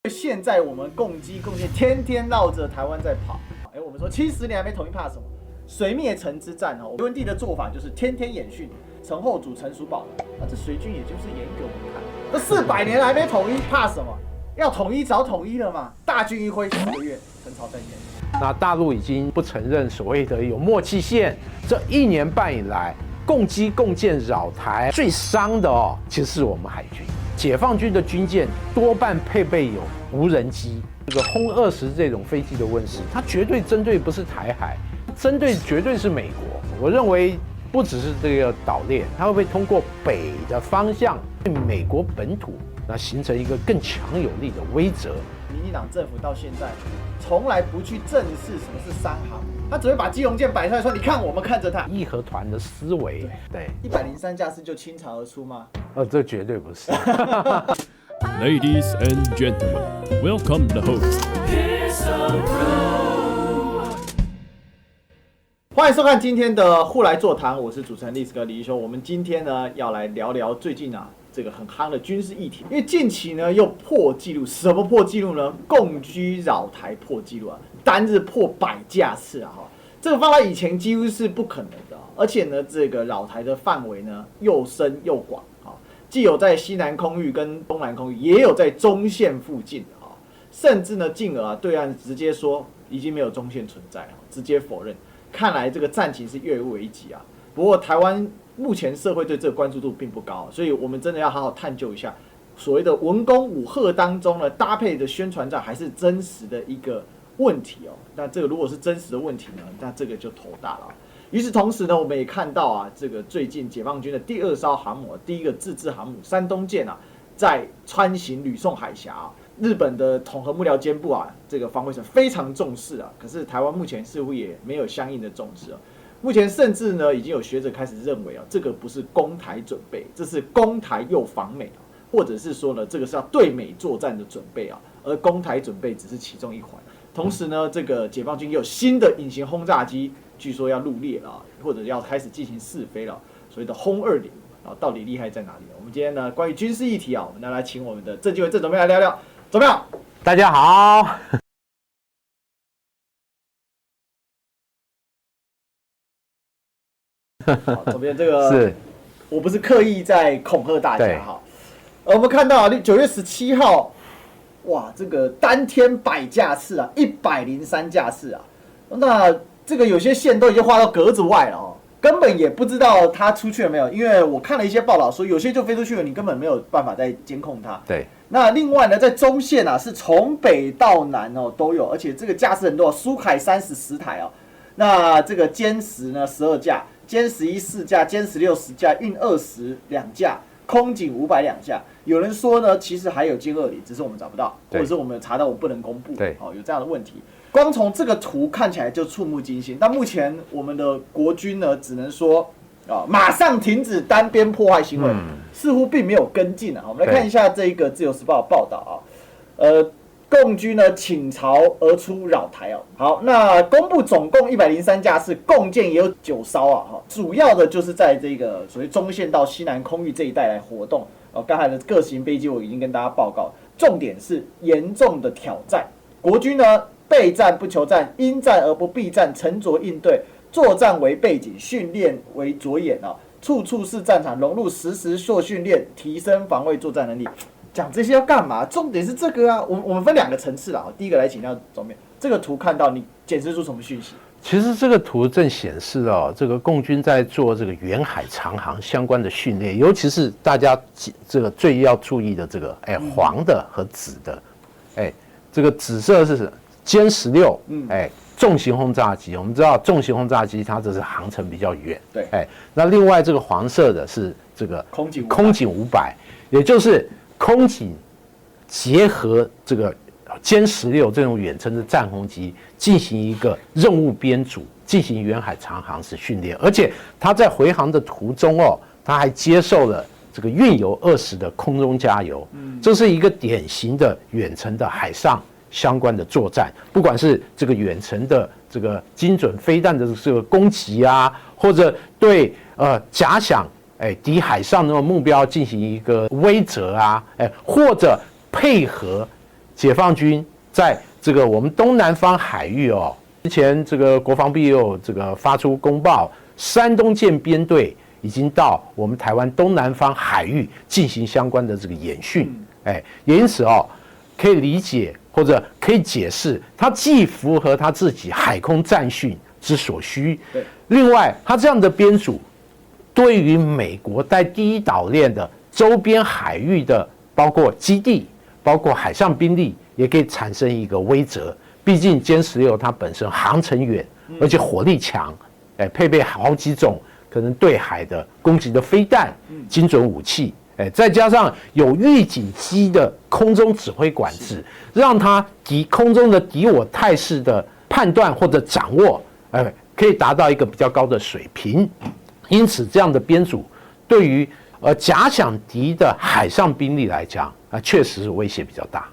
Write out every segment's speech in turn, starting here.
现在我们共机共建天天绕着台湾在跑。我们说70年还没统一，怕什么？水灭城之战哦，隋文帝的做法就是天天演训，陈后主、陈叔宝的，这隋军也就是演给我们看。这400年还没统一，怕什么？要统一早统一了嘛！大军一挥，4个月，陈朝再见。那大陆已经不承认所谓的有默契线，这1年半以来，共机共建扰台最伤的其实是我们海军。解放军的军舰多半配备有无人机，这个轰20这种飞机的问世，它绝对针对不是台海，针对绝对是美国。我认为不只是这个岛链，它会不会通过北的方向对美国本土，那形成一个更强有力的威慑？民进党政府到现在从来不去正视什么是三航，他只会把基隆舰摆出来说：“你看，我们看着它。”义和团的思维，对，103架次就倾巢而出吗？这绝对不是。Ladies and gentlemen, welcome the host. 欢迎收看今天的互来座谈，我是主持人历史哥李一修。我们今天呢要来聊聊最近这个很夯的军事议题，因为近期呢又破纪录，什么破纪录呢？共机扰台破纪录单日破100架次这个放在以前几乎是不可能的而且呢，这个扰台的范围呢又深又广既有在西南空域跟东南空域，也有在中线附近甚至呢进而对岸直接说已经没有中线存在直接否认。看来这个战情是越来越危急不过台湾目前社会对这个关注度并不高所以我们真的要好好探究一下所谓的文攻武吓当中呢搭配的宣传战还是真实的一个问题那这个如果是真实的问题呢，那这个就头大了。与此同时呢，我们也看到这个最近解放军的第2艘航母，第一个自制航母山东舰在穿行吕宋海峡日本的统合幕僚监部这个防卫省非常重视可是台湾目前似乎也没有相应的重视目前甚至呢，已经有学者开始认为这个不是攻台准备，这是攻台又防美或者是说呢，这个是要对美作战的准备而攻台准备只是其中一环。同时呢，这个解放军也有新的隐形轰炸机，据说要入列了或者要开始进行试飞了，所谓的轰20到底厉害在哪里我们今天呢，关于军事议题我们来请我们的郑继伟郑总编来聊聊。怎么样？大家好。总编，这个是，我不是刻意在恐吓大家我们看到9月17号，哇，这个单天100架次103架次那这个有些线都已经画到格子外了根本也不知道它出去了没有，因为我看了一些报道说，有些就飞出去了，你根本没有办法再监控它。对。那另外呢，在中线是从北到南都有，而且这个架次很多，苏海30台那这个歼10呢12架，歼11 4架，歼16 10架，运20 2架，空警500 2架。有人说呢，其实还有歼20，只是我们找不到，或者是我们查到我不能公布。对，有这样的问题。光从这个图看起来就触目惊心。但目前我们的国军呢，只能说马上停止单边破坏行为，似乎并没有跟进我们来看一下这一个《自由时报》的报道共军呢倾巢而出扰台好，那公布总共103架次，共建也有9艘主要的就是在这个所谓中线到西南空域这一带来活动刚才的各型飞机我已经跟大家报告，重点是严重的挑战。国军呢备战不求战，因战而不避战，沉着应对，作战为背景，训练为着眼处处是战场，融入实时做训练，提升防卫作战能力。讲这些要干嘛？重点是这个我们分2个层次第一个来请教总编，这个图看到你检视出什么讯息？其实这个图正显示这个共军在做这个远海长航相关的训练，尤其是大家这个最要注意的这个黄的和紫的，这个紫色是歼16，重型轰炸机。我们知道重型轰炸机它这是航程比较远，对，那另外这个黄色的是这个空警500，也就是空警结合这个歼16这种远程的战轰机进行一个任务编组，进行远海长航时训练，而且它在回航的途中它还接受了这个运油20的空中加油，这是一个典型的远程的海上相关的作战，不管是这个远程的这个精准飞弹的这个攻击或者对假想敌海上的目标进行一个威慑或者配合解放军在这个我们东南方海域哦，之前这个国防部也有这个发出公报，山东舰编队已经到我们台湾东南方海域进行相关的这个演训，也因此哦，可以理解或者可以解释，它既符合他自己海空战训之所需，另外他这样的编组对于美国在第一岛链的周边海域的包括基地、包括海上兵力，也可以产生一个威慑。毕竟歼16它本身航程远，而且火力强，配备好几种可能对海的攻击的飞弹、精准武器，再加上有预警机的空中指挥管制，让它空中的敌我态势的判断或者掌握，可以达到一个比较高的水平。因此，这样的编组对于假想敌的海上兵力来讲确实是威胁比较大。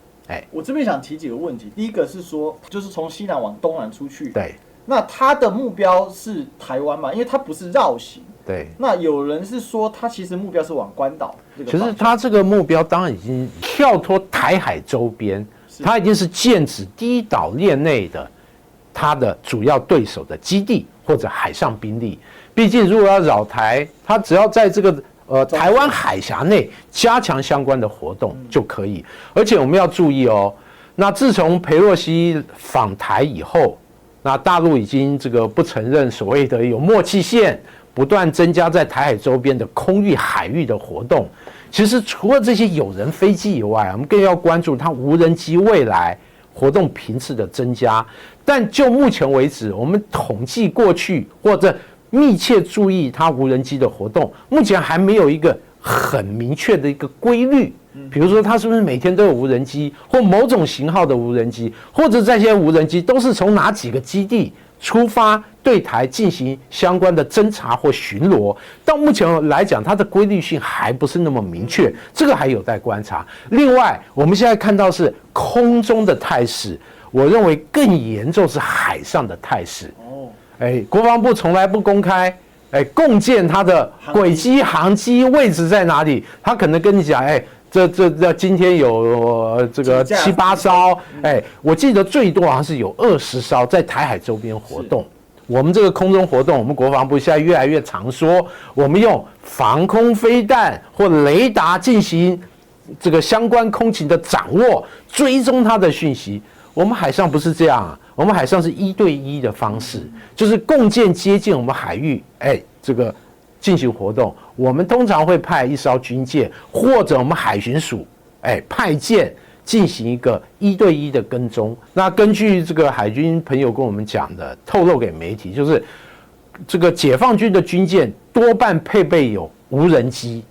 我这边想提几个问题。第一个是说，就是从西南往东南出去，对，那它的目标是台湾嘛？因为它不是绕行。对，那有人是说，它其实目标是往关岛这个方向。其实它这个目标当然已经跳脱台海周边，它已经是剑指第一岛链内的它的主要对手的基地或者海上兵力。毕竟，如果要扰台，它只要在这个台湾海峡内加强相关的活动就可以。而且我们要注意哦，那自从裴洛西访台以后，那大陆已经这个不承认所谓的有默契线，不断增加在台海周边的空域海域的活动。其实除了这些有人飞机以外，我们更要关注它无人机未来活动频次的增加。但就目前为止，我们统计过去或者密切注意它无人机的活动，目前还没有一个很明确的一个规律。比如说，它是不是每天都有无人机，或某种型号的无人机，或者这些无人机都是从哪几个基地出发对台进行相关的侦查或巡逻？到目前来讲，它的规律性还不是那么明确，这个还有待观察。另外，我们现在看到是空中的态势，我认为更严重是海上的态势。国防部从来不公开，共建它的轨迹、航机位置在哪里？他可能跟你讲，这今天有这个7、8艘，我记得最多好像是有20艘在台海周边活动。我们这个空中活动，我们国防部现在越来越常说，我们用防空飞弹或雷达进行这个相关空情的掌握，追踪它的讯息。我们海上不是这样啊，我们海上是1对1的方式，就是共建接近我们海域，这个进行活动。我们通常会派一艘军舰，或者我们海巡署，派舰进行一个1对1的跟踪。那根据这个海军朋友跟我们讲的，透露给媒体，就是这个解放军的军舰多半配备有无人机。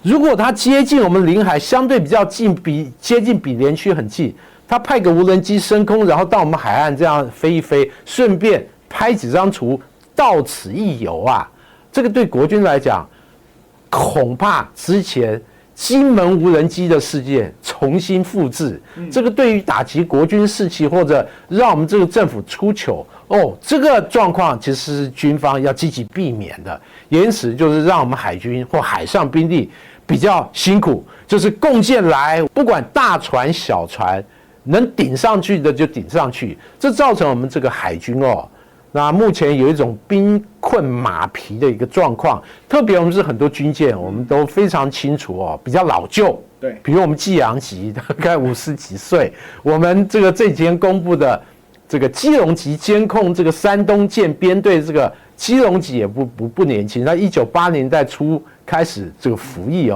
如果它接近我们领海相对比较近，接近比联区很近，他派个无人机升空，然后到我们海岸这样飞一飞，顺便拍几张图，到此一游啊！这个对国军来讲，恐怕之前金门无人机的事件重新复制，这个对于打击国军士气或者让我们这个政府出糗，这个状况其实是军方要积极避免的。因此，就是让我们海军或海上兵力比较辛苦，就是共建来，不管大船小船。能顶上去的就顶上去，这造成我们这个海军那目前有一种兵困马疲的一个状况。特别我们是很多军舰，我们都非常清楚比较老旧。对，比如我们济阳级大概50几岁，我们这几天公布的这个基隆级监控这个山东舰编队，这个基隆级也不年轻，他1980年代初开始这个服役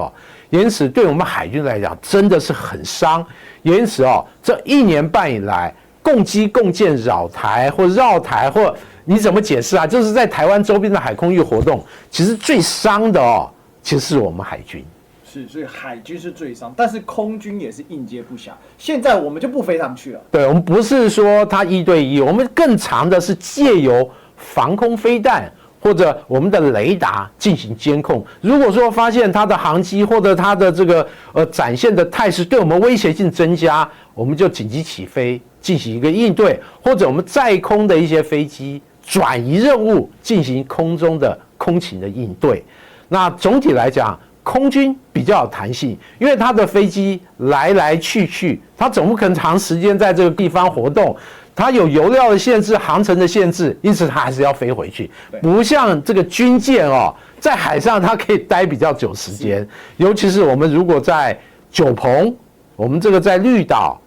因此，对我们海军来讲，真的是很伤。因此这1年半以来，共机共建扰台或绕台，或你怎么解释啊？就是在台湾周边的海空域活动，其实最伤的其实是我们海军。是，所以海军是最伤，但是空军也是应接不暇。现在我们就不飞上去了。对，我们不是说它1对1，我们更长的是借由防空飞弹。或者我们的雷达进行监控，如果说发现它的航机或者它的这个展现的态势对我们威胁性增加，我们就紧急起飞进行一个应对，或者我们在空的一些飞机转移任务进行空中的空勤的应对。那总体来讲，空军比较有弹性，因为它的飞机来来去去，它总不可能长时间在这个地方活动，它有油料的限制、航程的限制，因此它还是要飞回去。不像这个军舰哦，在海上它可以待比较久时间，尤其是我们如果在九鹏，我们这个在绿岛，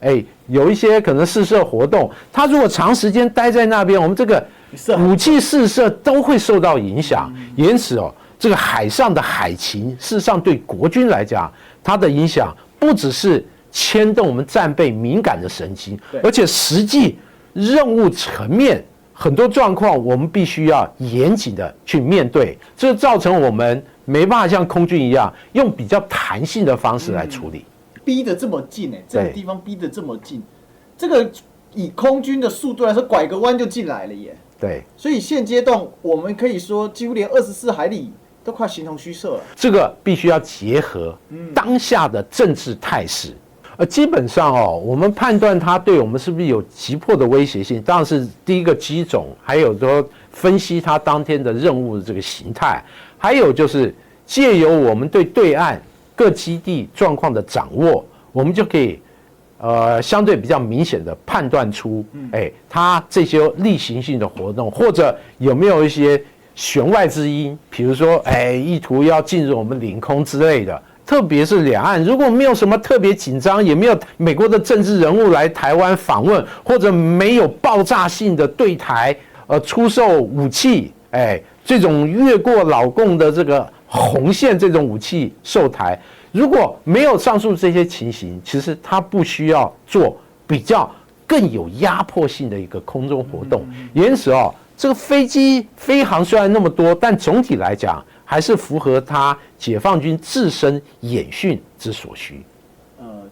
有一些可能试射活动，它如果长时间待在那边，我们这个武器试射都会受到影响，因此哦。这个海上的海情，事实上对国军来讲，它的影响不只是牵动我们战备敏感的神经，而且实际任务层面很多状况，我们必须要严谨的去面对，这造成我们没办法像空军一样用比较弹性的方式来处理。逼得这么近这个地方逼得这么近，这个以空军的速度来说，拐个弯就进来了耶。对，所以现阶段我们可以说，几乎连24海里。都快形同虚设了。这个必须要结合当下的政治态势，基本上哦，我们判断它对我们是不是有急迫的威胁性，当然是第一个机种，还有说分析它当天的任务的这个形态，还有就是借由我们对对岸各基地状况的掌握，我们就可以相对比较明显的判断出，它这些例行性的活动，或者有没有一些弦外之音，比如说，意图要进入我们领空之类的。特别是两岸，如果没有什么特别紧张，也没有美国的政治人物来台湾访问，或者没有爆炸性的对台出售武器，这种越过老共的这个红线这种武器售台，如果没有上述这些情形，其实它不需要做比较更有压迫性的一个空中活动。因此哦。这个飞机飞航虽然那么多，但总体来讲还是符合它解放军自身演训之所需。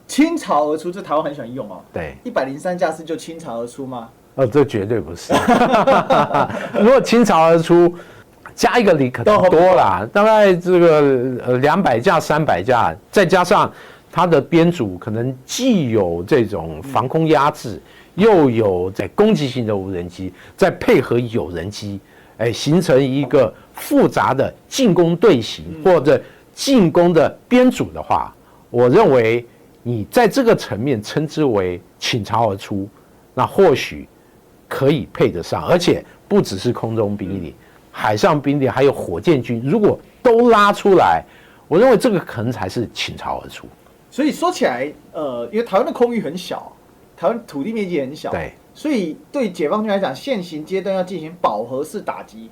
倾巢而出，这台湾很喜欢用哦。对，103架次就倾巢而出吗？这绝对不是。如果倾巢而出，加一个零可能多啦，大概这个200架、300架，再加上它的编组可能既有这种防空压制。又有在攻击性的无人机，再配合有人机，形成一个复杂的进攻队形或者进攻的编组的话，我认为你在这个层面称之为倾巢而出，那或许可以配得上，而且不只是空中兵力、海上兵力，还有火箭军，如果都拉出来，我认为这个可能才是倾巢而出。所以说起来，因为台湾的空域很小。台湾土地面积很小，对，所以对解放军来讲，现行阶段要进行饱和式打击，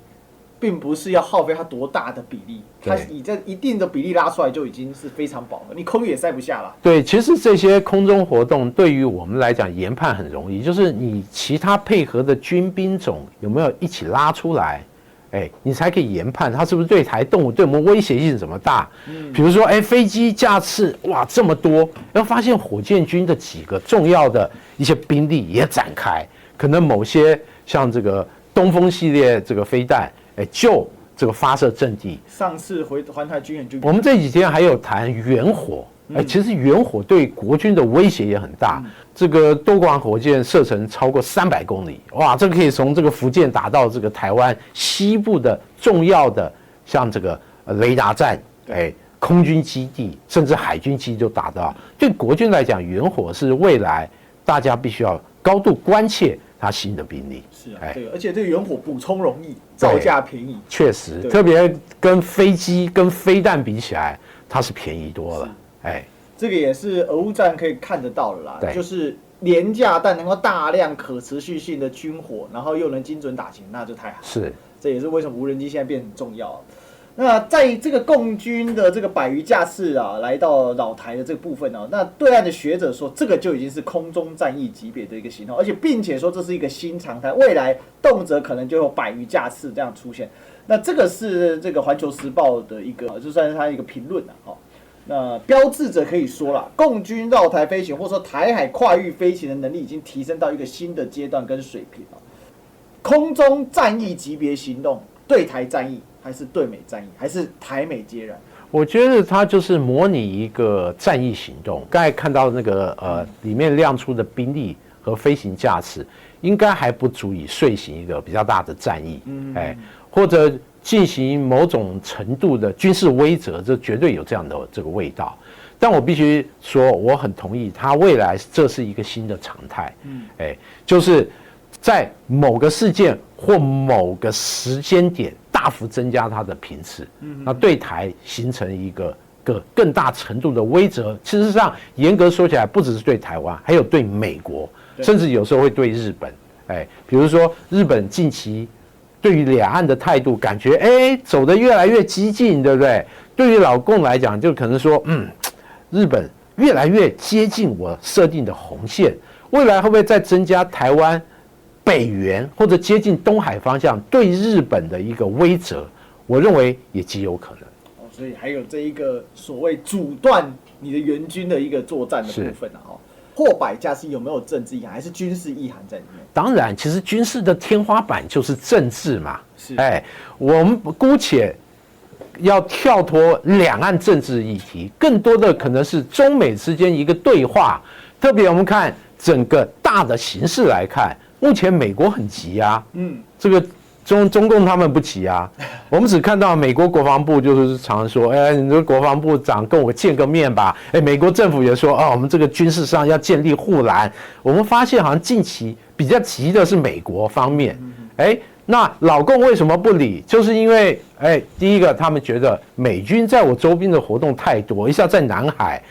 并不是要耗费它多大的比例，它以这一定的比例拉出来就已经是非常饱和，你空域也塞不下了。对，其实这些空中活动对于我们来讲研判很容易，就是你其他配合的军兵种有没有一起拉出来，你才可以研判它是不是对台动武对我们威胁性怎么大。比如说，飞机架次哇这么多，要发现火箭军的几个重要的一些兵力也展开，可能某些像这个东风系列这个飞弹，就这个发射阵地。上次环台军演就我们这几天还有谈远火。其实远火对国军的威胁也很大。这个多管火箭射程超过300公里，哇，这个可以从这个福建打到这个台湾西部的重要的像这个雷达站，空军基地，甚至海军基地都打到。对国军来讲，远火是未来大家必须要高度关切它新的兵力。是啊，对，而且这个远火补充容易，造价便宜。确实，特别跟飞机跟飞弹比起来，它是便宜多了。这个也是俄乌战可以看得到的啦，就是廉价但能够大量可持续性的军火，然后又能精准打击，那就太好。是，这也是为什么无人机现在变很重要。那在这个共军的这个100余架次啊，来到老台的这个部分呢，那对岸的学者说，这个就已经是空中战役级别的一个型号，而且并且说这是一个新常态，未来动辄可能就有100余架次这样出现。那这个是这个《环球时报》的一个，就算是他一个评论了。那标志着可以说啦，共军绕台飞行或者说台海跨域飞行的能力已经提升到一个新的阶段跟水平了。空中战役级别行动，对台战役还是对美战役，还是台美皆然？我觉得它就是模拟一个战役行动。刚才看到那个里面亮出的兵力和飞行架次，应该还不足以遂行一个比较大的战役。或者进行某种程度的军事威慑，这绝对有这样的这个味道。但我必须说，我很同意，它未来这是一个新的常态。就是在某个事件或某个时间点大幅增加它的频次，那对台形成一个更大程度的威慑。事实上，严格说起来，不只是对台湾，还有对美国，甚至有时候会对日本。比如说日本近期对于两岸的态度，感觉走得越来越激进，对不对？对于老共来讲，就可能说，日本越来越接近我设定的红线，未来会不会再增加台湾北缘或者接近东海方向对日本的一个威慑？我认为也极有可能。所以还有这一个所谓阻断你的援军的一个作战的部分啊，破百架是有没有政治意涵，还是军事意涵在里面？当然，其实军事的天花板就是政治嘛。我们姑且要跳脱两岸政治议题，更多的可能是中美之间一个对话。特别我们看整个大的形势来看，目前美国很急啊，这个中共他们不急啊。我们只看到美国国防部就是常常说，你的国防部长跟我见个面吧。美国政府也说，我们这个军事上要建立护栏。我们发现好像近期比较急的是美国方面，那老共为什么不理？就是因为，第一个，他们觉得美军在我周边的活动太多，一下在南海，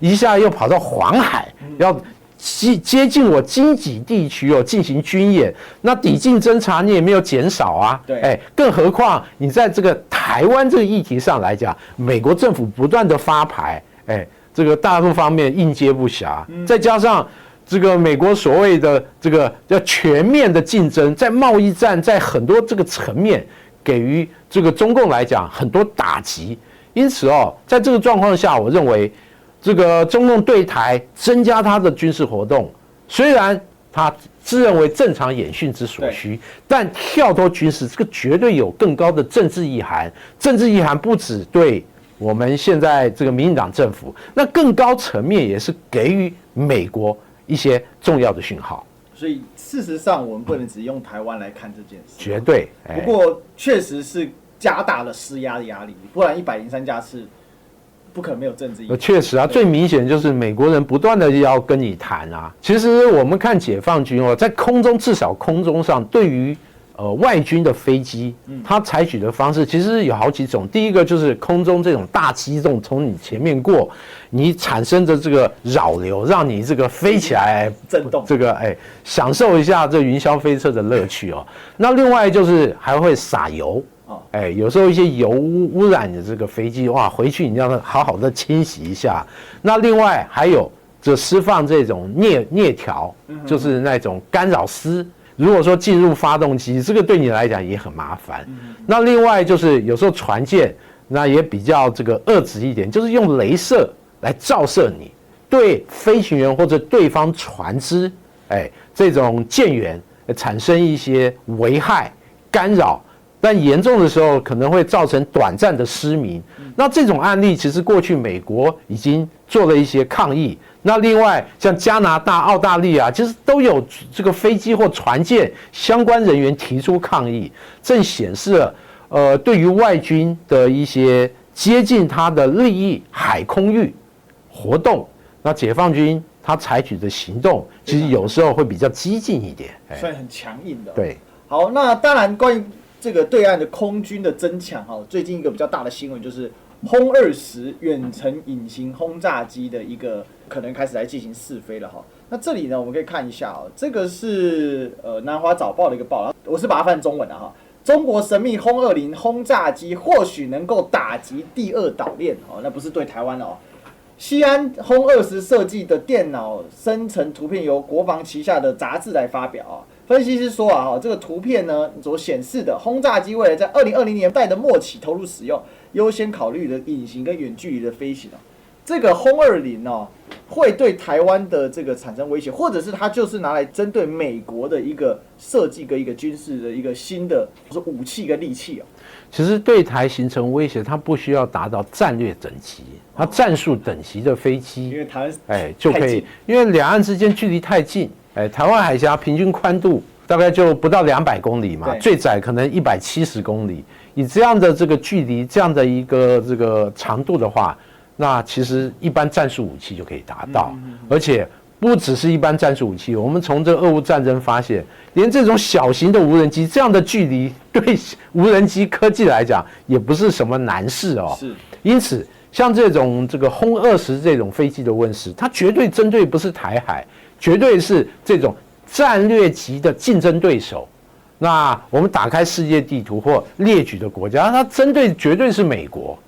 一下又跑到黄海，要接近我经济地区进行军演，那抵近侦察你也没有减少啊，更何况你在这个台湾这个议题上来讲，美国政府不断的发牌，这个大陆方面应接不暇，再加上这个美国所谓的这个要全面的竞争，在贸易战，在很多这个层面给予这个中共来讲很多打击，因此在这个状况下，我认为这个中共对台增加它的军事活动，虽然他自认为正常演训之所需，但跳脱军事，这个绝对有更高的政治意涵。政治意涵不只对我们现在这个民进党政府，那更高层面也是给予美国一些重要的讯号。所以事实上，我们不能只用台湾来看这件事，绝对。不过确实是加大了施压的压力，不然103架次不可能没有政治意义。确实啊，最明显就是美国人不断的要跟你谈啊。其实我们看解放军在空中，至少空中上对于外军的飞机，它采取的方式其实有好几种。第一个就是空中这种大机动从你前面过，你产生的这个扰流，让你这个飞起来震动，这个享受一下这云霄飞车的乐趣那另外就是还会撒油。有时候一些油污染的这个飞机，回去你要好好的清洗一下。那另外还有这释放这种啮条，就是那种干扰丝。如果说进入发动机，这个对你来讲也很麻烦。那另外就是有时候船舰，那也比较这个遏制一点，就是用雷射来照射你，对飞行员或者对方船只，这种舰员产生一些危害干扰。但严重的时候可能会造成短暂的失明。那这种案例其实过去美国已经做了一些抗议。那另外像加拿大、澳大利亚，其实都有这个飞机或船舰相关人员提出抗议，正显示了对于外军的一些接近他的利益海空域活动，那解放军他采取的行动其实有时候会比较激进一点，算很强硬的。对，好，那当然关于这个对岸的空军的增强最近一个比较大的新闻就是轰20远程隐形轰炸机的一个可能开始来进行试飞了那这里呢，我们可以看一下这个是南华早报的一个报道，我是把它翻中文的中国神秘轰20轰炸机或许能够打击第二岛链那不是对台湾西安轰20设计的电脑生成图片由国防旗下的杂志来发表分析师说这个图片呢所显示的轰炸机未来在2020年代的末期投入使用，优先考虑的隐形跟远距离的飞行这个轰20会对台湾的这个产生威胁，或者是它就是拿来针对美国的一个设计跟一个军事的一个新的武器跟利器其实对台形成威胁，它不需要达到战略等级，它战术等级的飞机，因为台湾就可以，因为两岸之间距离太近，台湾海峡平均宽度大概就不到200公里嘛，最窄可能170公里，以这样的这个距离，这样的一个这个长度的话，那其实一般战术武器就可以达到，而且不只是一般战术武器，我们从这俄乌战争发现，连这种小型的无人机这样的距离，对无人机科技来讲也不是什么难事哦。是，因此像这种这个轰20这种飞机的问世，它绝对针对不是台海，绝对是这种战略级的竞争对手。那我们打开世界地图或列举的国家，它针对绝对是美国。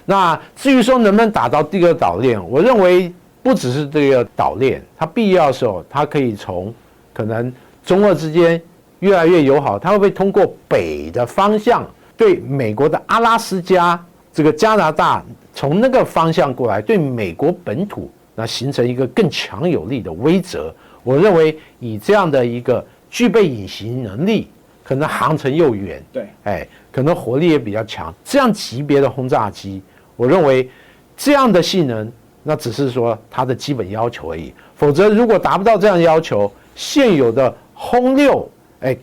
那至于说能不能打到第二岛链，我认为不只是这个岛链，它必要的时候，它可以从可能中俄之间越来越友好，它会不会通过北的方向对美国的阿拉斯加、这个加拿大，从那个方向过来，对美国本土那形成一个更强有力的威慑？我认为以这样的一个具备隐形能力，可能航程又远，对，可能火力也比较强，这样级别的轰炸机，我认为这样的性能，那只是说它的基本要求而已。否则，如果达不到这样的要求，现有的轰6，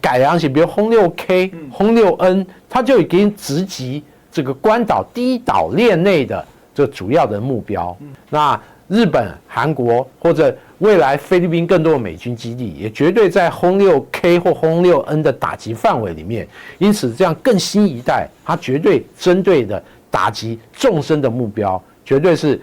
改良型，比如轰6K、轰6N，它就已经直击这个关岛第一岛链内的这主要的目标。那日本、韩国或者未来菲律宾更多的美军基地，也绝对在轰6K 或轰6N的打击范围里面。因此，这样更新一代，它绝对针对的打击纵深的目标，绝对是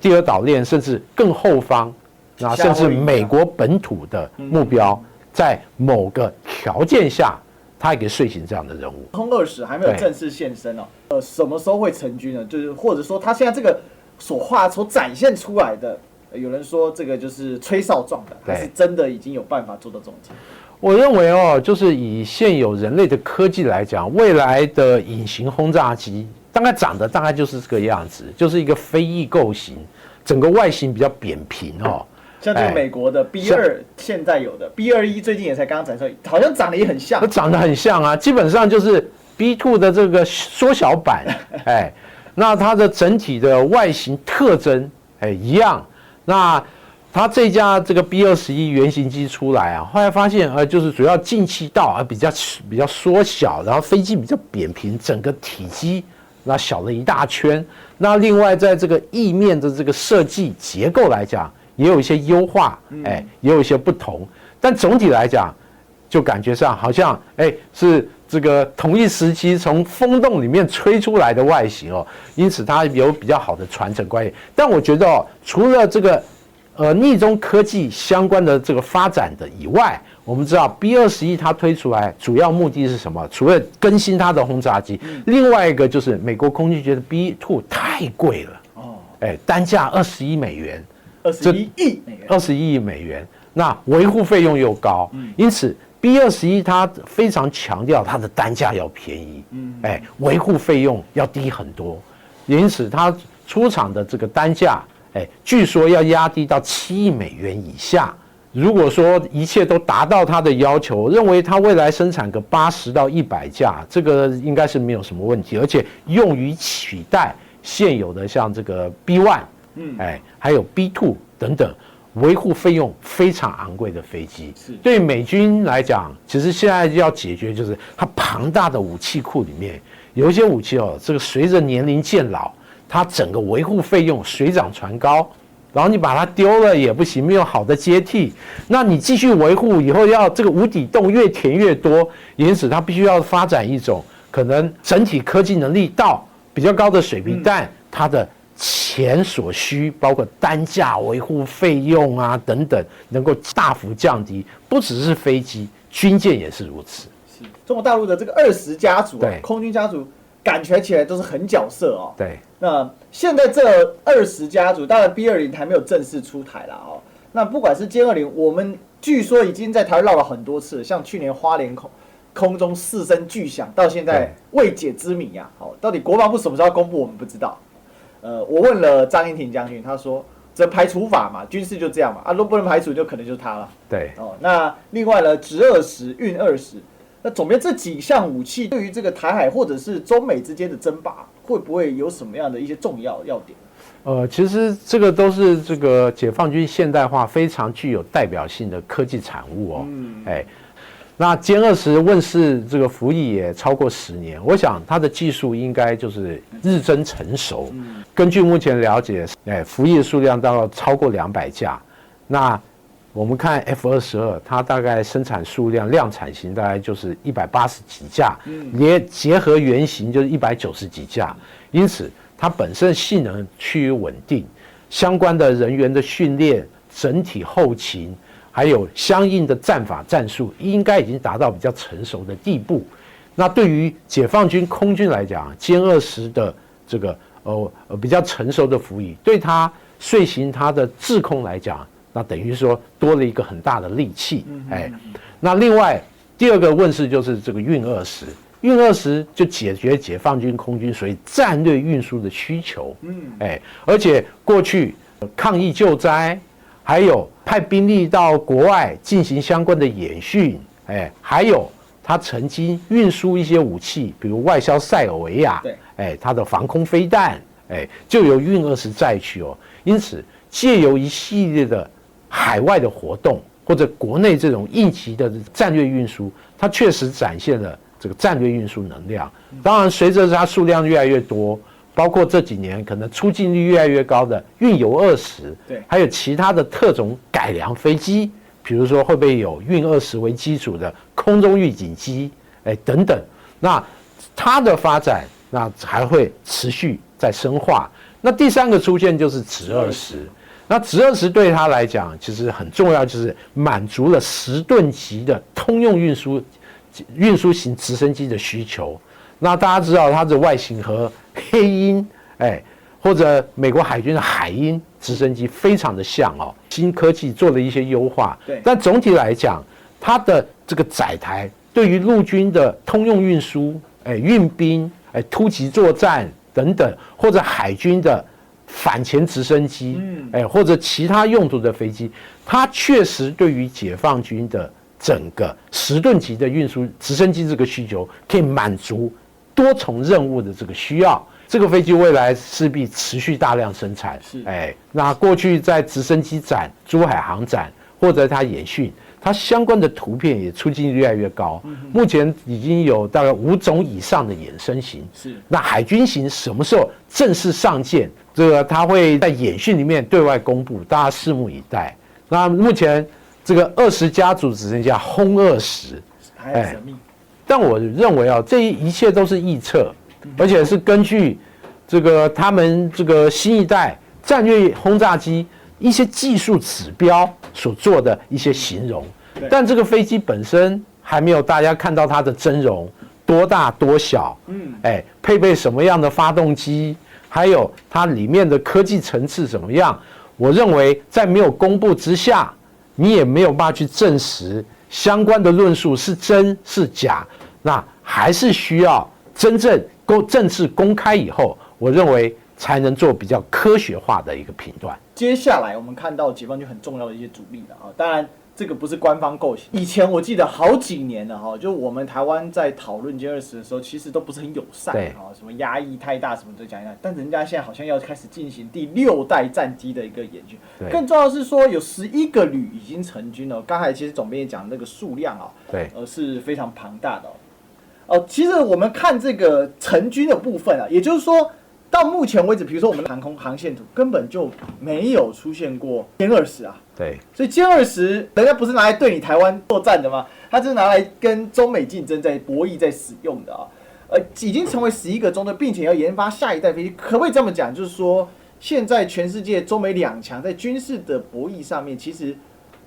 第二岛链甚至更后方，那甚至美国本土的目标，在某个条件下，它也可以遂行这样的任务。轰20还没有正式现身哦，什么时候会成军呢？就是或者说，它现在这个所展现出来的，有人说这个就是吹哨状的，还是真的已经有办法做到这种程度？我认为就是以现有人类的科技来讲，未来的隐形轰炸机大概长得大概就是这个样子，就是一个飞翼构型，整个外形比较扁平像这个美国的 B2现在有的 B21最近也才刚刚展示，好像长得也很像。长得很像啊，基本上就是 B2的这个缩小版，那它的整体的外形特征一样。那它这架这个 B21原型机出来啊，后来发现就是主要进气道比较缩小，然后飞机比较扁平，整个体积那小了一大圈。那另外在这个翼面的这个设计结构来讲，也有一些优化，也有一些不同，但总体来讲，就感觉上好像是这个同一时期从风洞里面吹出来的外形因此它有比较好的传承关系。但我觉得除了这个逆中科技相关的这个发展的以外，我们知道 B21它推出来主要目的是什么？除了更新它的轰炸机，另外一个就是美国空军觉得 B2 太贵了单价21美元。21亿美元，21亿美元，那维护费用又高，因此 B21它非常强调它的单价要便宜，维护费用要低很多，因此它出厂的这个单价，据说要压低到7亿美元以下。如果说一切都达到它的要求，我认为它未来生产个80到100架，这个应该是没有什么问题，而且用于取代现有的像这个 B1。还有 B2 等等，维护费用非常昂贵的飞机，对美军来讲，其实现在要解决就是它庞大的武器库里面有一些武器这个随着年龄渐老，它整个维护费用水涨船高，然后你把它丢了也不行，没有好的接替，那你继续维护以后要这个无底洞越填越多，因此它必须要发展一种可能整体科技能力到比较高的水平，但它的钱所需，包括单价、维护费用等等，能够大幅降低。不只是飞机，军舰也是如此。是中国大陆的这个20家族空军家族，感觉起来都是狠角色对。那现在这20家族，当然 B20还没有正式出台啦那不管是歼20，我们据说已经在台湾绕了很多次，像去年花莲空中4声巨响，到现在未解之谜到底国防部什么时候公布，我们不知道。我问了张英廷将军，他说这排除法嘛，军事就这样嘛，如果不能排除，就可能就是他了。对那另外呢，直20、运20，那总编这几项武器对于这个台海或者是中美之间的争霸，会不会有什么样的一些重要要点？其实这个都是这个解放军现代化非常具有代表性的科技产物那歼20问世这个服役也超过10年，我想它的技术应该就是日臻成熟。根据目前了解，服役的数量大概超过200架。那我们看 F-22，它大概生产数量量产型大概就是180几架，也结合原型就是190几架，因此它本身性能趋于稳定，相关的人员的训练、整体后勤，还有相应的战法战术，应该已经达到比较成熟的地步。那对于解放军空军来讲，歼20的这个比较成熟的服役，对它遂行它的制空来讲，那等于说多了一个很大的利器。那另外第二个问世就是这个运20。运20就解决解放军空军属于战略运输的需求，而且过去抗疫救灾，还有派兵力到国外进行相关的演训，还有他曾经运输一些武器，比如外销塞尔维亚，他的防空飞弹，就由运20载去哦。因此，借由一系列的海外的活动或者国内这种应急的战略运输，它确实展现了这个战略运输能量。当然，随着它数量越来越多，包括这几年可能出镜率越来越高的运油20，还有其他的特种改良飞机，比如说会不会有运20为基础的空中预警机，等等。那它的发展，那还会持续在深化。那第三个出现就是直20。那直20对它来讲，其实很重要，就是满足了10吨级的通用运输型直升机的需求。那大家知道它的外形和黑鹰，或者美国海军的海鹰直升机非常的像哦。新科技做了一些优化，但总体来讲，它的这个载台对于陆军的通用运输、运兵、突击作战等等，或者海军的反潜直升机，或者其他用途的飞机，它确实对于解放军的整个10吨级的运输直升机这个需求，可以满足多重任务的这个需要。这个飞机未来势必持续大量生产。那过去在直升机展、珠海航展或者它演训，它相关的图片也出镜率越来越高。目前已经有大概5种以上的衍生型。那海军型什么时候正式上舰？这个它会在演训里面对外公布，大家拭目以待。那目前这个20家族只剩下轰20，还很神秘。但我认为啊，这一切都是臆测，而且是根据这个他们这个新一代战略轰炸机一些技术指标所做的一些形容。但这个飞机本身还没有大家看到它的真容，多大多小，配备什么样的发动机，还有它里面的科技层次怎么样。我认为在没有公布之下，你也没有办法去证实相关的论述是真是假。那还是需要真正正式公开以后，我认为才能做比较科学化的一个评断。接下来我们看到解放军很重要的一些主力了啊，当然这个不是官方构想。以前我记得好几年了哈，就我们台湾在讨论歼20的时候，其实都不是很友善啊，什么压抑太大什么都讲一讲。但人家现在好像要开始进行第6代战机的一个演训，更重要的是说有11个旅已经成军了。刚才其实总编也讲那个数量啊，是非常庞大的哦。其实我们看这个成军的部分啊，也就是说，到目前为止，比如说我们的航空航线图根本就没有出现过歼20啊。所以歼20人家不是拿来对你台湾作战的吗？它是拿来跟中美竞争在博弈在使用的啊。已经成为11个中队，并且要研发下一代飞机，可不可以这么讲？就是说，现在全世界中美两强在军事的博弈上面，其实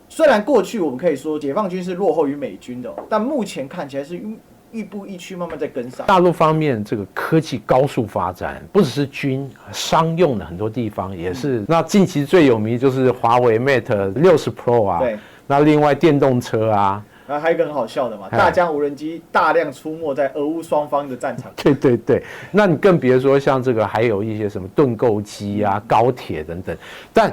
虽然过去我们可以说解放军是落后于美军的，但目前看起来是亦步亦趋，慢慢在跟上。大陆方面这个科技高速发展，不只是军商用的很多地方也是。那近期最有名就是华为 Mate 60 Pro 啊，那另外电动车啊。还有一个很好笑的嘛，大疆无人机大量出没在俄乌双方的战场。对，那你更别说像这个还有一些什么盾构机啊、高铁等等。但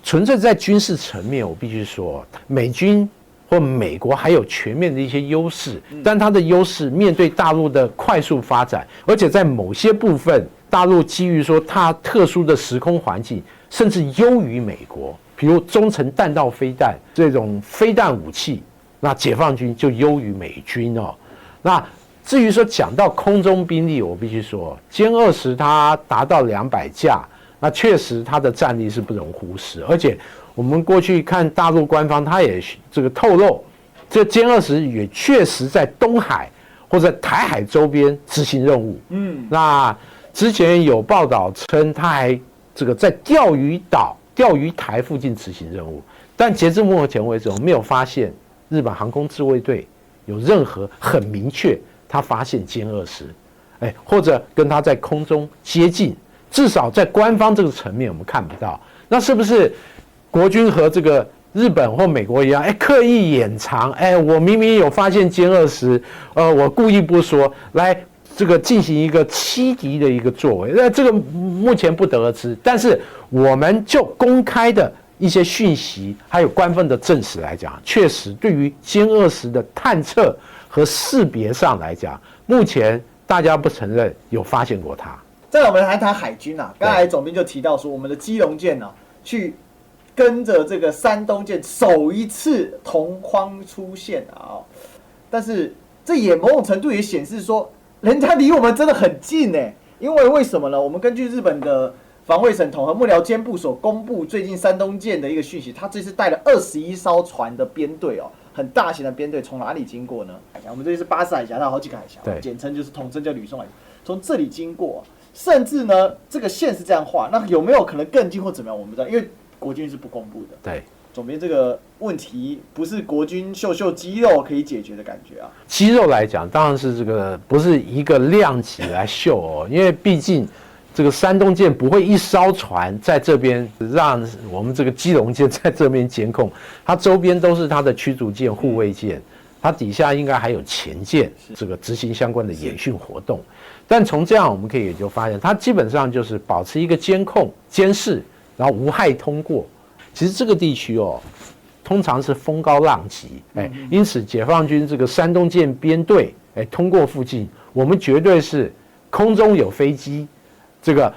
纯粹在军事层面，我必须说，美军或美国还有全面的一些优势，但它的优势面对大陆的快速发展，而且在某些部分，大陆基于说它特殊的时空环境，甚至优于美国。比如中程弹道飞弹这种飞弹武器，那解放军就优于美军哦。那至于说讲到空中兵力，我必须说歼20它达到200架，那确实它的战力是不容忽视，而且我们过去看大陆官方，它也这个透露，这歼20也确实在东海或者台海周边执行任务。那之前有报道称，它还这个在钓鱼岛、钓鱼台附近执行任务，但截至目前为止，我没有发现日本航空自卫队有任何很明确他发现歼20，或者跟他在空中接近，至少在官方这个层面我们看不到。那是不是国军和这个日本或美国一样，刻意掩藏？我明明有发现歼20，我故意不说，来这个进行一个欺敌的一个作为。那这个目前不得而知，但是我们就公开的一些讯息，还有官方的证实来讲，确实对于歼20的探测和识别上来讲，目前大家不承认有发现过它。再来，我们来谈海军啊。刚才总编就提到说，我们的基隆舰呢，去跟着这个山东舰首一次同框出现啊。但是这也某种程度也显示说，人家离我们真的很近哎。因为什么呢？我们根据日本的防卫省统合幕僚监部所公布最近山东舰的一个讯息，他这次带了21艘船的编队哦。很大型的编队从哪里经过呢？我们这里是巴士海峡，它有好几个海峡，简称就是统称叫吕宋海峡，从这里经过，甚至呢这个线是这样画，那有没有可能更近或怎么样？我们不知道，因为国军是不公布的。对，总编这个问题不是国军秀秀肌肉可以解决的感觉啊。肌肉来讲，当然是这个不是一个量级来秀哦，因为毕竟这个山东舰不会一艘船在这边让我们这个基隆舰在这边监控，它周边都是它的驱逐舰、护卫舰，它底下应该还有前舰，这个执行相关的演训活动。但从这样我们可以也就发现，它基本上就是保持一个监控、监视，然后无害通过。其实这个地区哦，通常是风高浪急，因此解放军这个山东舰编队通过附近，我们绝对是空中有飞机。这个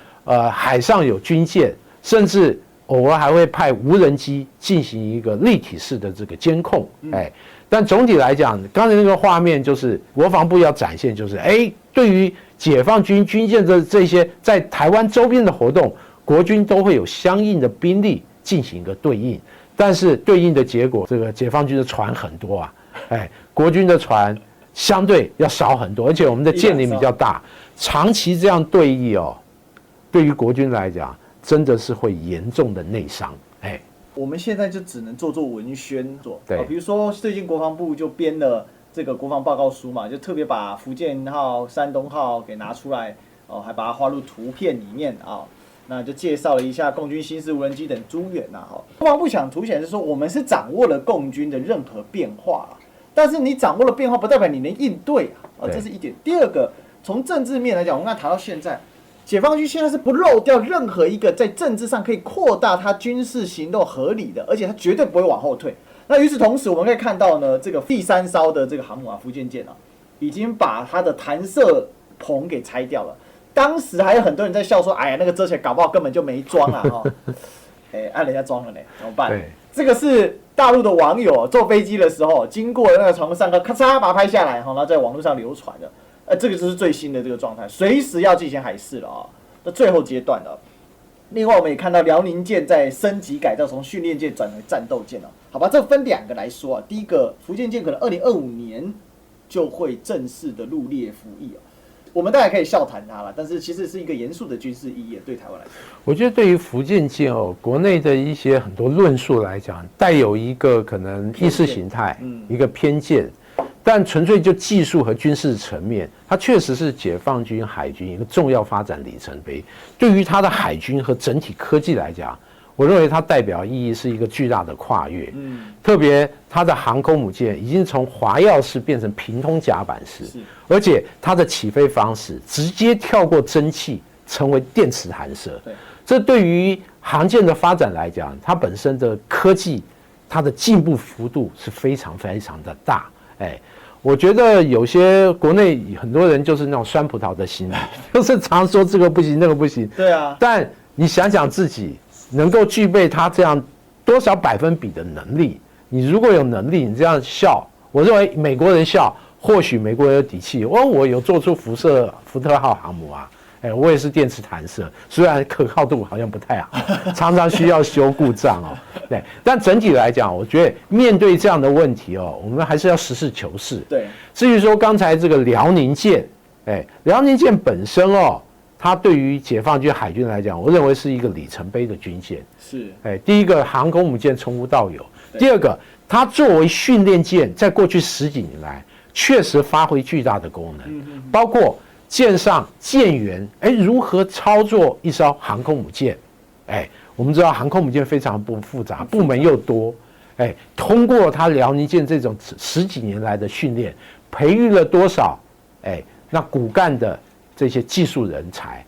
海上有军舰，甚至偶尔还会派无人机进行一个立体式的这个监控，但总体来讲，刚才那个画面就是国防部要展现，就是对于解放军军舰的这些在台湾周边的活动，国军都会有相应的兵力进行一个对应，但是对应的结果，这个解放军的船很多啊，国军的船相对要少很多，而且我们的舰龄比较大，长期这样对弈哦。对于国军来讲，真的是会严重的内伤。我们现在就只能做文宣对，比如说最近国防部就编了这个国防报告书嘛，就特别把福建号、山东号给拿出来，还把它画入图片里面啊。那就介绍了一下共军新式无人机等诸元呐。国防部想凸显是说，我们是掌握了共军的任何变化但是你掌握了变化，不代表你能应对这是一点。第二个，从政治面来讲，我们刚才谈到现在。解放军现在是不漏掉任何一个在政治上可以扩大它军事行动合理的，而且它绝对不会往后退。那与此同时，我们可以看到呢，这个第3艘的这个航母福建舰已经把它的弹射棚给拆掉了。当时还有很多人在笑说：“哎呀，那个遮起来搞不好根本就没装啊！”按人家装了呢，怎么办？这个是大陆的网友坐飞机的时候经过那个船上课，咔嚓把它拍下来，然后在网络上流传的。这个就是最新的这个状态，随时要进行海试了那最后阶段了。另外，我们也看到辽宁舰在升级改造，从训练舰转为战斗舰好吧，这分2个来说第一个，福建舰可能2025年就会正式的入列服役我们当然可以笑谈它了，但是其实是一个严肃的军事意义对台湾来说。我觉得对于福建舰国内的一些很多论述来讲，带有一个可能意识形态，一个偏见。但纯粹就技术和军事层面，它确实是解放军海军一个重要发展里程碑。对于它的海军和整体科技来讲，我认为它代表意义是一个巨大的跨越。特别它的航空母舰已经从滑跃式变成平通甲板式，而且它的起飞方式直接跳过蒸汽，成为电磁弹射。这对于航舰的发展来讲，它本身的科技，它的进步幅度是非常非常的大。我觉得有些国内很多人就是那种酸葡萄的心理，就是常说这个不行那个不行。对啊。但你想想自己能够具备他这样多少百分比的能力，你如果有能力，你这样笑我认为美国人笑，或许美国人有底气，我有做出福特号航母啊。我也是电磁弹射，虽然可靠度好像不太好，常常需要修故障哦。对，但整体来讲，我觉得面对这样的问题哦，我们还是要实事求是。对，至于说刚才这个辽宁舰，辽宁舰本身哦，它对于解放军海军来讲，我认为是一个里程碑的军舰。是，第一个航空母舰从无到有，第二个它作为训练舰，在过去10几年来确实发挥巨大的功能，包括舰上舰员如何操作一艘航空母舰？我们知道航空母舰非常不复杂，部门又多，通过它辽宁舰这种10几年来的训练，培育了多少那骨干的这些技术人才，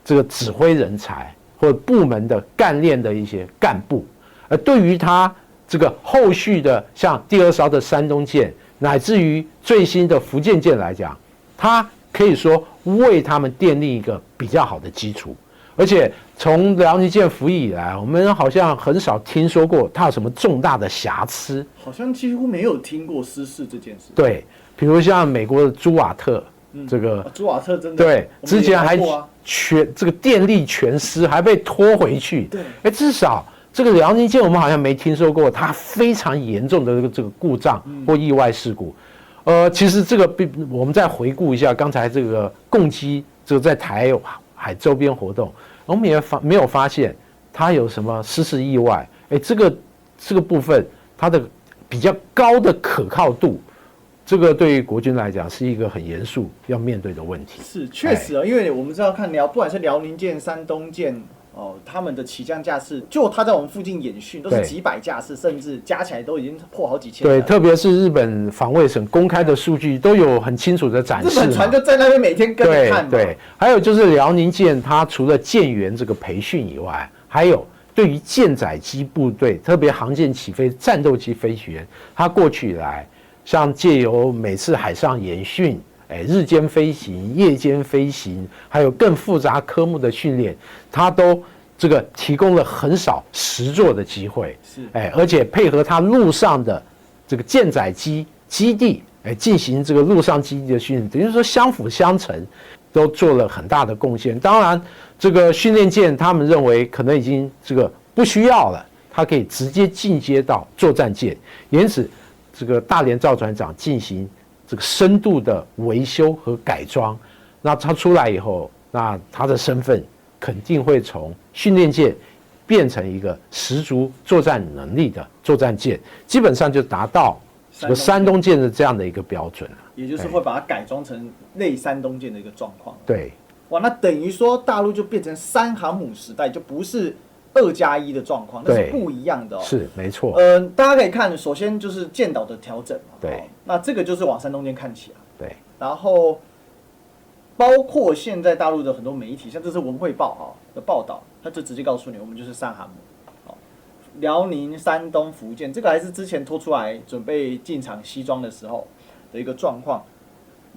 这个指挥人才或者部门的干练的一些干部，而对于它这个后续的像第2艘的山东舰，乃至于最新的福建舰来讲，它可以说为他们奠定一个比较好的基础，而且从辽宁舰服役以来，我们好像很少听说过它有什么重大的瑕疵，好像几乎没有听过失事这件事。对，比如像美国的朱瓦特，这个朱瓦特真的对，之前还这个电力全失，还被拖回去。对，至少这个辽宁舰我们好像没听说过它非常严重的这个故障或意外事故。其实这个我们再回顾一下刚才这个共机这个在台海周边活动，我们也没有发现它有什么失事意外。这个部分它的比较高的可靠度，这个对于国军来讲是一个很严肃要面对的问题。是，确实因为我们知道看不管是辽宁舰、山东舰。他们的起降架次，就他在我们附近演训，都是几百架次，甚至加起来都已经破好几千。对，特别是日本防卫省公开的数据都有很清楚的展示。日本船就在那边每天跟着看嘛。对，还有就是辽宁舰，它除了舰员这个培训以外，还有对于舰载机部队，特别航舰起飞战斗机飞行员，它过去以来，像借由每次海上演训。日间飞行、夜间飞行，还有更复杂科目的训练，它都这个提供了很少实作的机会。是，而且配合它陆上的这个舰载机基地，进行这个陆上基地的训练，等于说相辅相成，都做了很大的贡献。当然，这个训练舰他们认为可能已经这个不需要了，它可以直接进阶到作战舰，因此这个大连赵船长进行这个深度的维修和改装，那他出来以后，那他的身份肯定会从训练舰变成一个十足作战能力的作战舰，基本上就达到这个山东舰的这样的一个标准了。也就是会把它改装成类山东舰的一个状况。对，哇，那等于说大陆就变成3航母时代，就不是2+1的状况，那是不一样的。是没错。大家可以看，首先就是舰岛的调整嘛。对。那这个就是往山东舰看齐啊。对。然后，包括现在大陆的很多媒体，像这是文汇报的报道，他就直接告诉你，我们就是3航母。辽宁、山东、福建，这个还是之前拖出来准备进场西装的时候的一个状况。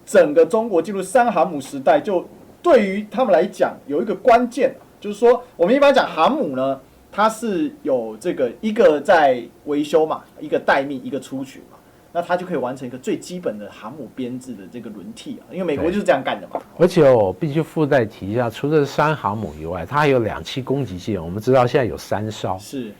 整个中国进入3航母时代，就对于他们来讲有一个关键。就是说，我们一般讲航母呢，它是有这个一个在维修嘛，一个待命，一个出巡嘛，那它就可以完成一个最基本的航母编制的这个轮替啊。因为美国就是这样干的嘛。而且我必须附带提一下，除了3航母以外，它还有2栖攻击舰。我们知道现在有3艘，是，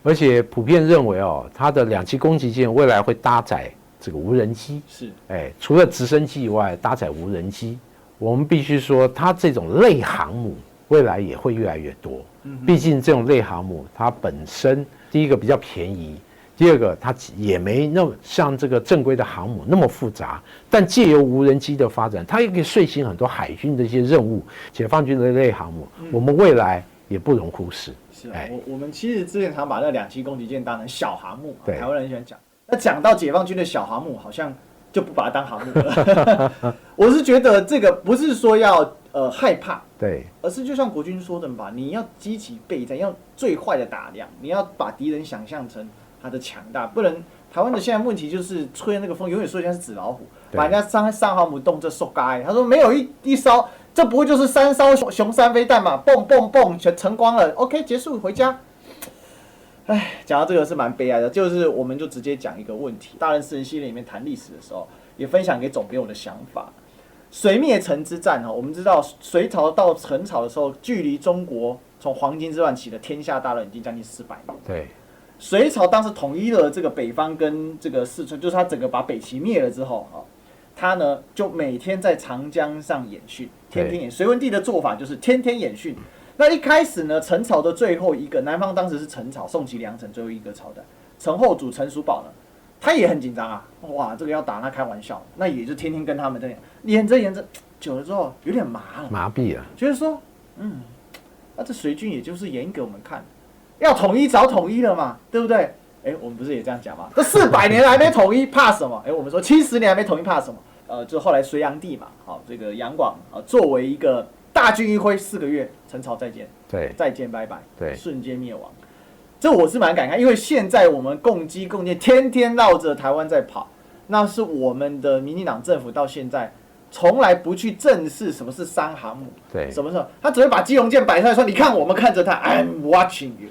而且普遍认为它的2栖攻击舰未来会搭载这个无人机。是，除了直升机以外，搭载无人机。我们必须说，它这种类航母未来也会越来越多，毕竟这种类航母它本身第一个比较便宜，第二个它也没那么像这个正规的航母那么复杂，但借由无人机的发展，它也可以遂行很多海军的一些任务。解放军的类航母，我们未来也不容忽视。是啊，我们其实之前常把那2栖攻击舰当成小航母，台湾人喜欢讲。那讲到解放军的小航母，好像就不把它当航母了。我是觉得这个不是说要害怕，对，而是就像国军说的吧，你要积极备战，要最坏的打量，你要把敌人想象成他的强大，不能。台湾的现在问题就是吹那个风，永远说人家是纸老虎，把人家三航母动这受该。他说没有一艘，这不会就是3艘雄3飞弹嘛？蹦蹦蹦，全成光了 ，OK， 结束回家。讲到这个是蛮悲哀的，就是我们就直接讲一个问题。大人私人系列里面谈历史的时候，也分享给总编我的想法。隋灭陈之战我们知道隋朝到陈朝的时候，距离中国从黄巾之乱起的天下大乱已经将近400年。对，隋朝当时统一了这个北方跟这个四川，就是他整个把北齐灭了之后他呢就每天在长江上演训，天天演。隋文帝的做法就是天天演训。那一开始呢，陈朝的最后一个，南方当时是陈朝，宋齐梁陈最后一个朝代，陈后主陈叔宝呢，他也很紧张啊，哇，这个要打那开玩笑，那也就天天跟他们这样演着久了之后有点麻痹了，就是说，那这隋军也就是演给我们看，要统一早统一了嘛，对不对？我们不是也这样讲吗？这400年还没统一，怕什么？我们说70年还没统一，怕什么？就后来隋炀帝嘛，这个杨广作为一个大军一挥4个月，陈朝再见，对，再见拜拜，对，瞬间灭亡。这我是蛮感慨，因为现在我们共机共建天天绕着台湾在跑，那是我们的民进党政府到现在从来不去正视什么是3航母，对，什么时候他只会把基隆舰摆出来说，你看我们看着他 ，I'm watching you。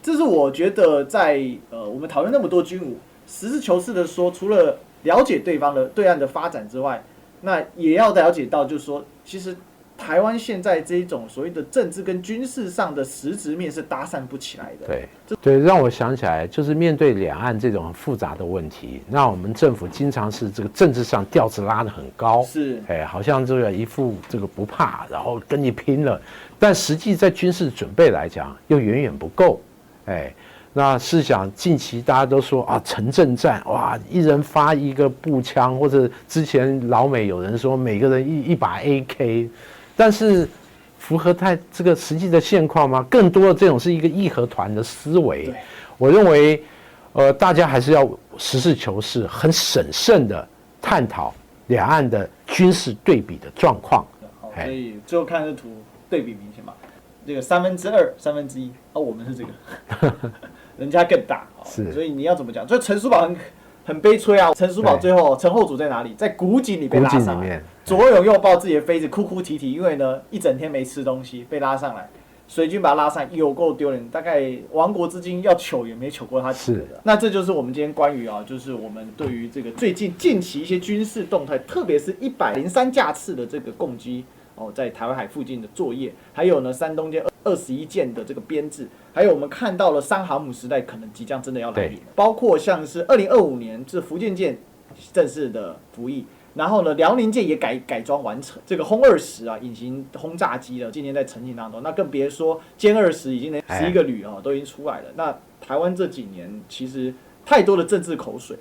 这是我觉得在我们讨论那么多军武，实事求是的说，除了了解对方的对岸的发展之外，那也要了解到，就是说，其实台湾现在这一种所谓的政治跟军事上的实质面是搭讪不起来的。对，让我想起来，就是面对两岸这种很复杂的问题，那我们政府经常是这个政治上调子拉得很高，是，好像这个一副这个不怕，然后跟你拼了，但实际在军事准备来讲又远远不够，那试想近期大家都说城镇战，哇，一人发一个步枪，或者之前老美有人说每个人一把 AK， 但是符合这个实际的现况吗？更多的这种是一个义和团的思维。我认为，大家还是要实事求是，很审慎的探讨两岸的军事对比的状况。所以最后看这图对比明显嘛，这个2/3、1/3，我们是这个，人家更大，所以你要怎么讲？所以陈叔宝很悲催啊！陈叔宝最后陈后主在哪里？在古井里被拉上来，左拥右抱自己的妃子，哭哭啼啼，因为呢一整天没吃东西，被拉上来，隋军把他拉上来，有够丢人。大概亡国之君要糗也没糗过他几个的。那这就是我们今天关于就是我们对于这个最近期一些军事动态，特别是103架次的这个共机在台湾海附近的作业，还有呢山东舰21舰的这个编制，还有我们看到了3航母时代可能即将真的要来临，包括像是2025年这福建舰正式的服役，然后呢辽宁舰也改装完成，这个轰20隐形轰炸机了，今年在成型当中，那更别说歼20已经11个旅都已经出来了。那台湾这几年其实太多的政治口水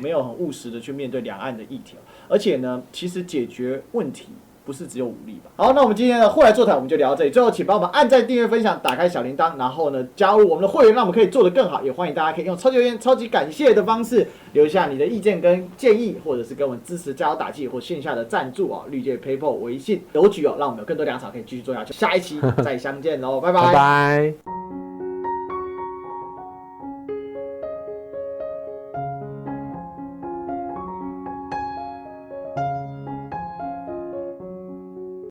没有很务实的去面对两岸的议题，而且呢其实解决问题不是只有武力吧？好，那我们今天的后来座谈我们就聊到这里。最后，请帮我们按赞、订阅、分享、打开小铃铛，然后呢加入我们的会员，让我们可以做得更好。也欢迎大家可以用超级留言、超级感谢的方式留下你的意见跟建议，或者是给我们支持、加油打气或线下的赞助绿界 PayPal、微信邮局让我们有更多粮草可以继续做下去。下一期再相见喽，拜拜。